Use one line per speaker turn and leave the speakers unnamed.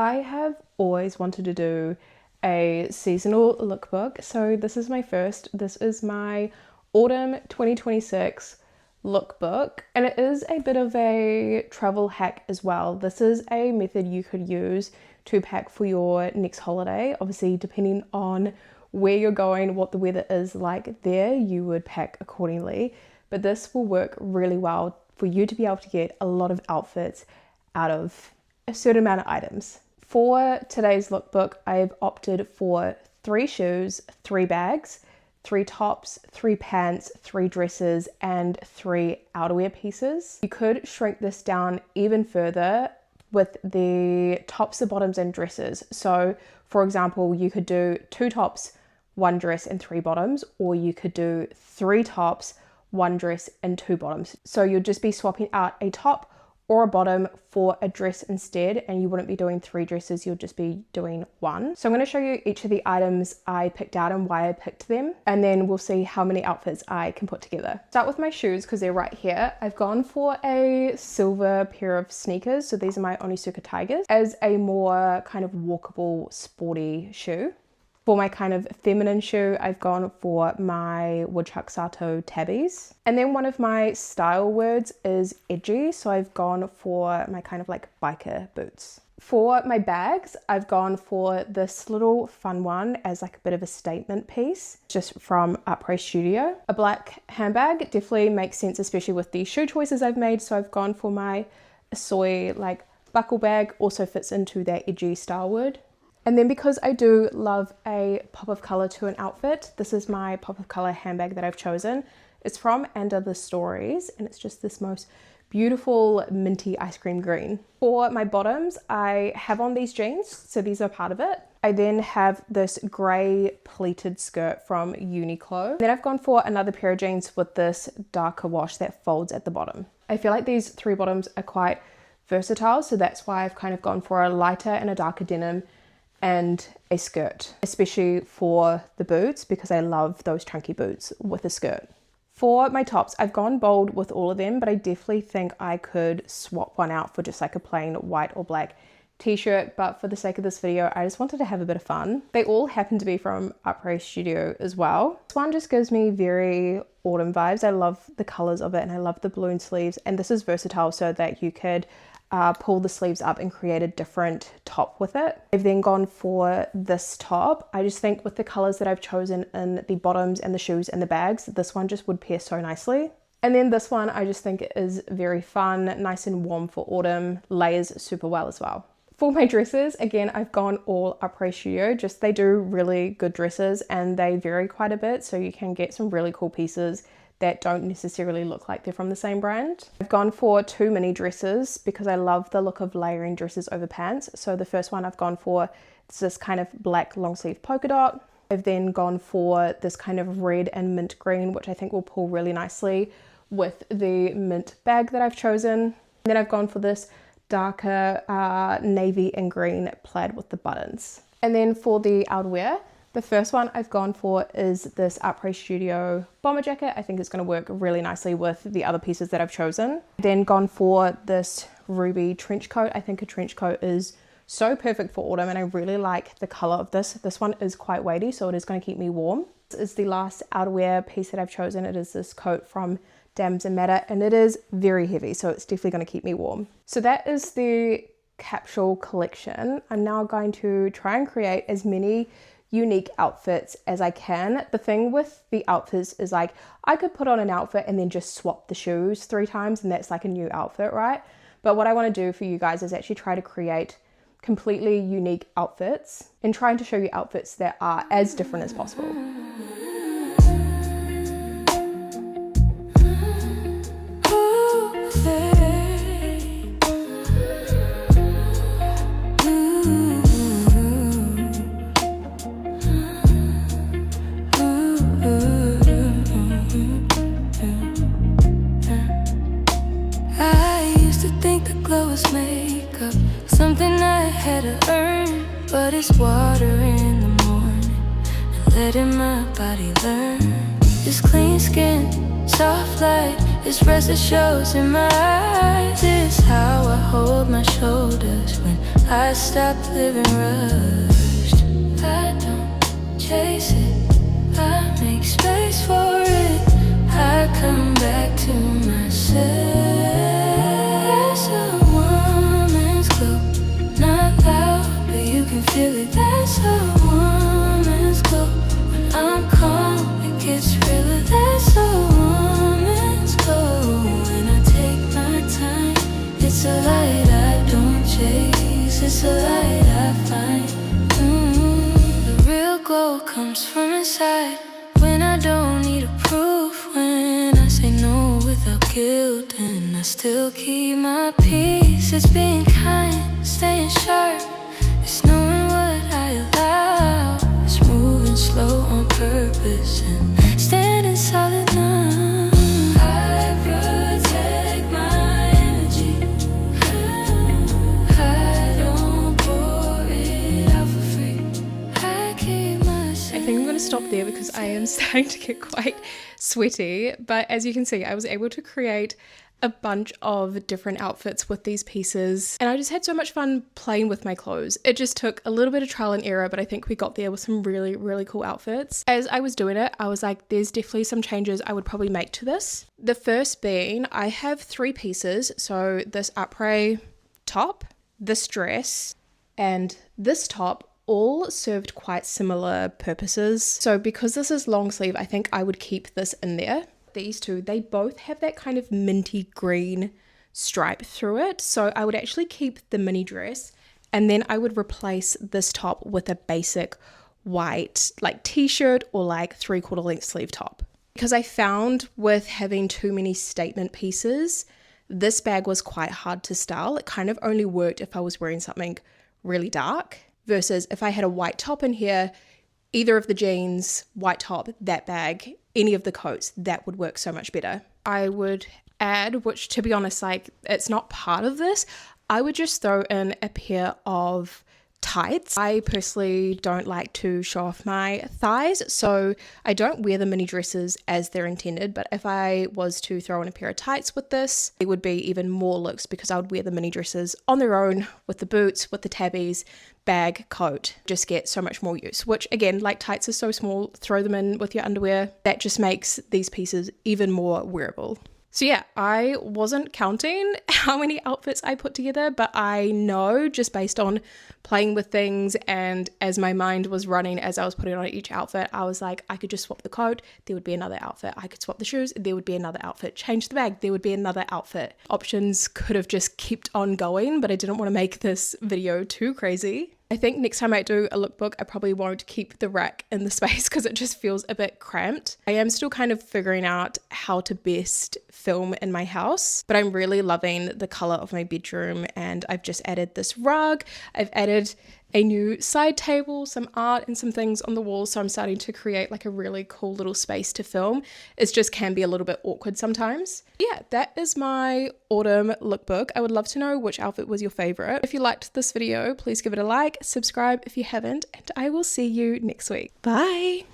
I have always wanted to do a seasonal lookbook, so this is my first. This is my Autumn 2026 lookbook, and it is a bit of a travel hack as well. This is a method you could use to pack for your next holiday. Obviously, depending on where you're going, what the weather is like there, you would pack accordingly. But this will work really well for you to be able to get a lot of outfits out of a certain amount of items. For today's lookbook, I've opted for 3 shoes, 3 bags, 3 tops, 3 pants, 3 dresses, and 3 outerwear pieces. You could shrink this down even further with the tops, the bottoms, and dresses. So, for example, you could do 2 tops, 1 dress, and 3 bottoms, or you could do 3 tops, 1 dress, and 2 bottoms. So you'll just be swapping out a top or a bottom for a dress instead, and you wouldn't be doing 3 dresses, you'll just be doing 1. So I'm going to show you each of the items I picked out and why I picked them, and then we'll see how many outfits I can put together. Start with my shoes because they're right here. I've gone for a silver pair of sneakers, so these are my Onitsuka Tigers, as a more kind of walkable, sporty shoe. For my kind of feminine shoe, I've gone for my Woodchuck Sato tabbies. And then one of my style words is edgy, so I've gone for my kind of like biker boots. For my bags, I've gone for this little fun one as like a bit of a statement piece, just from Upright Studio. A black handbag definitely makes sense, especially with the shoe choices I've made, so I've gone for my soy like buckle bag, also fits into that edgy style word. And then because I do love a pop of color to an outfit, this is my pop of color handbag that I've chosen. It's from And Other Stories, and it's just this most beautiful minty ice cream green. For my bottoms, I have on these jeans, so these are part of it. I then have this gray pleated skirt from Uniqlo. Then I've gone for another pair of jeans with this darker wash that folds at the bottom. I feel like these 3 bottoms are quite versatile, so that's why I've kind of gone for a lighter and a darker denim and a skirt, especially for the boots because I love those chunky boots with a skirt. For my tops, I've gone bold with all of them, but I definitely think I could swap one out for just like a plain white or black t-shirt, but for the sake of this video, I just wanted to have a bit of fun. They all happen to be from Upright Studio as well. This one just gives me very autumn vibes. I love the colors of it and I love the balloon sleeves, and this is versatile so that you could pull the sleeves up and create a different top with it. I've then gone for this top. I just think with the colors that I've chosen in the bottoms and the shoes and the bags, this one just would pair so nicely. And then this one I just think is very fun, nice and warm for autumn, layers super well as well. For my dresses, again, I've gone all Upright Studio. Just they do really good dresses and they vary quite a bit, so you can get some really cool pieces that don't necessarily look like they're from the same brand. I've gone for 2 mini dresses because I love the look of layering dresses over pants. So the first one I've gone for is this kind of black long sleeve polka dot. I've then gone for this kind of red and mint green, which I think will pull really nicely with the mint bag that I've chosen. And then I've gone for this darker navy and green plaid with the buttons. And then for the outerwear, the first one I've gone for is this Upright Studio bomber jacket. I think it's going to work really nicely with the other pieces that I've chosen. Then gone for this ruby trench coat. I think a trench coat is so perfect for autumn and I really like the color of this. This one is quite weighty, so it is going to keep me warm. This is the last outerwear piece that I've chosen. It is this coat from Dams and Matter, and it is very heavy, so it's definitely going to keep me warm. So that is the capsule collection. I'm now going to try and create as many unique outfits as I can. The thing with the outfits is like I could put on an outfit and then just swap the shoes 3 times and that's like a new outfit, right? But what I want to do for you guys is actually try to create completely unique outfits and trying to show you outfits that are as different as possible.
But it's water in the morning and letting my body learn. This clean skin, soft light, This rest that shows in my eyes is how I hold my shoulders when I stop living rushed. I don't chase it, I make space for it. I come back to myself. That's a woman's glow, not loud, but you can feel it. That's a woman's glow. When I'm calm, it gets realer. That's a woman's glow. When I take my time, it's a light I don't chase, it's a light I find. The real glow comes from inside, when I don't need a proof, when I say no without guilt, and I still keep my peace. It's being kind, staying sharp, it's knowing what I allow. It's moving slow on purpose and standing solid now. I protect my energy, I don't pour it out for free. I keep myself.
I think I'm going to stop there because I am starting to get quite sweaty, but as you can see, I was able to create a bunch of different outfits with these pieces, and I just had so much fun playing with my clothes. It just took a little bit of trial and error, but I think we got there with some really, really cool outfits. As I was doing it, I was like, there's definitely some changes I would probably make to this. The first being, I have 3 pieces, so this après top, this dress, and this top all served quite similar purposes. So because this is long sleeve, I think I would keep this in there. These two, they both have that kind of minty green stripe through it. So I would actually keep the mini dress, and then I would replace this top with a basic white like t-shirt or like 3/4 length sleeve top. Because I found with having too many statement pieces, this bag was quite hard to style. It kind of only worked if I was wearing something really dark, versus if I had a white top in here, either of the jeans, white top, that bag, any of the coats, that would work so much better. I would add, which to be honest, like it's not part of this, I would just throw in a pair of tights. I personally don't like to show off my thighs, so I don't wear the mini dresses as they're intended, but if I was to throw in a pair of tights with this, it would be even more looks, because I would wear the mini dresses on their own with the boots, with the tabbies, bag, coat, just get so much more use. Which again, like tights are so small, throw them in with your underwear. That just makes these pieces even more wearable. So yeah, I wasn't counting how many outfits I put together, but I know just based on playing with things and as my mind was running as I was putting on each outfit, I was like, I could just swap the coat, there would be another outfit. I could swap the shoes, there would be another outfit. Change the bag, there would be another outfit. Options could have just kept on going, but I didn't want to make this video too crazy. I think next time I do a lookbook, I probably won't keep the rack in the space because it just feels a bit cramped. I am still kind of figuring out how to best film in my house, but I'm really loving the color of my bedroom, and I've just added this rug. I've added a new side table, some art and some things on the wall, so I'm starting to create like a really cool little space to film. It just can be a little bit awkward sometimes. Yeah, that is my autumn lookbook. I would love to know which outfit was your favorite. If you liked this video, please give it a like, subscribe if you haven't, and I will see you next week. Bye!